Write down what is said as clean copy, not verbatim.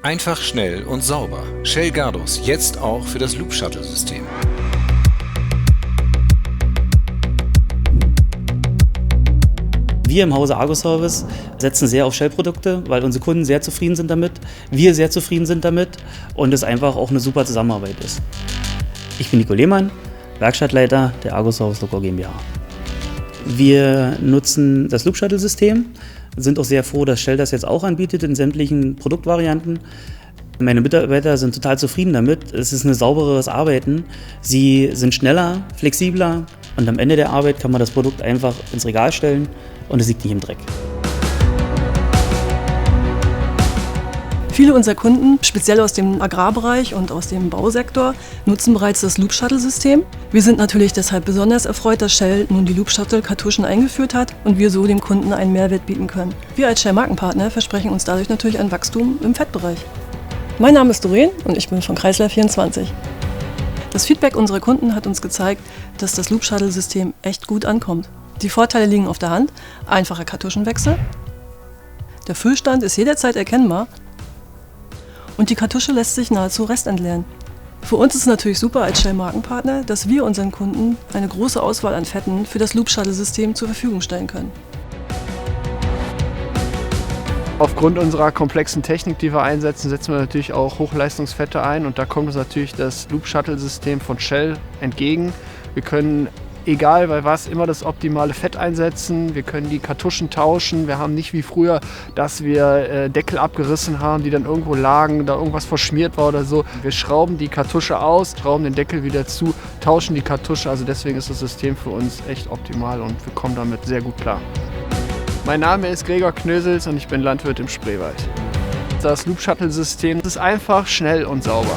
Einfach, schnell und sauber. Shell Gardus, jetzt auch für das Loop-Shuttle-System. Wir im Hause Argo Service setzen sehr auf Shell-Produkte, weil unsere Kunden sehr zufrieden sind damit, wir sehr zufrieden sind damit und es einfach auch eine super Zusammenarbeit ist. Ich bin Nico Lehmann, Werkstattleiter der Argo Service Loco GmbH. Wir nutzen das Loop-Shuttle-System, sind auch sehr froh, dass Shell das jetzt auch anbietet in sämtlichen Produktvarianten. Meine Mitarbeiter sind total zufrieden damit. Es ist ein saubereres Arbeiten. Sie sind schneller, flexibler und am Ende der Arbeit kann man das Produkt einfach ins Regal stellen und es liegt nicht im Dreck. Viele unserer Kunden, speziell aus dem Agrarbereich und aus dem Bausektor, nutzen bereits das Loop-Shuttle-System. Wir sind natürlich deshalb besonders erfreut, dass Shell nun die Loop-Shuttle-Kartuschen eingeführt hat und wir so dem Kunden einen Mehrwert bieten können. Wir als Shell-Markenpartner versprechen uns dadurch natürlich ein Wachstum im Fettbereich. Mein Name ist Doreen und ich bin von Kreisler24. Das Feedback unserer Kunden hat uns gezeigt, dass das Loop-Shuttle-System echt gut ankommt. Die Vorteile liegen auf der Hand: einfacher Kartuschenwechsel, der Füllstand ist jederzeit erkennbar und die Kartusche lässt sich nahezu restentleeren. Für uns ist es natürlich super als Shell-Markenpartner, dass wir unseren Kunden eine große Auswahl an Fetten für das Loop-Shuttle-System zur Verfügung stellen können. Aufgrund unserer komplexen Technik, die wir einsetzen, setzen wir natürlich auch Hochleistungsfette ein und da kommt uns natürlich das Loop-Shuttle-System von Shell entgegen. Wir können, egal bei was, immer das optimale Fett einsetzen. Wir können die Kartuschen tauschen. Wir haben nicht wie früher, dass wir Deckel abgerissen haben, die dann irgendwo lagen, da irgendwas verschmiert war oder so. Wir schrauben die Kartusche aus, schrauben den Deckel wieder zu, tauschen die Kartusche. Also deswegen ist das System für uns echt optimal und wir kommen damit sehr gut klar. Mein Name ist Gregor Knösels und ich bin Landwirt im Spreewald. Das Loop-Shuttle-System ist einfach, schnell und sauber.